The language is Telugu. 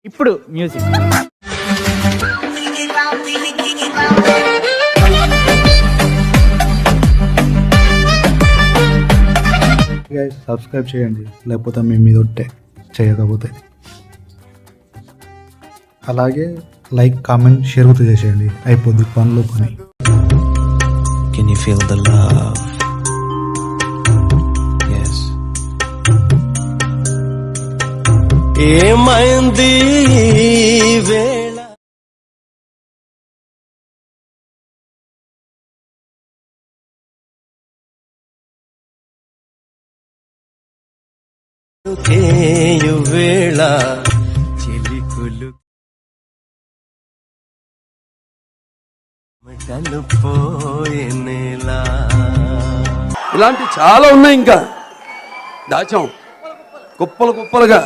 ఇప్పుడు మ్యూజిక్. సబ్స్క్రైబ్ చేయండి, లేకపోతే మేము మీద ఒట్టే చేయకపోతే. అలాగే లైక్, కామెంట్, షేర్ కూడా చేసేయండి. అయిపోద్ది పనులు పని. Can you feel the love? Yes. ఏమైంది వేళ వేళ చిలికులు పోయినేలా. ఇలాంటి చాలా ఉన్నాయి, ఇంకా దాచాం కుప్పలు కుప్పలుగా.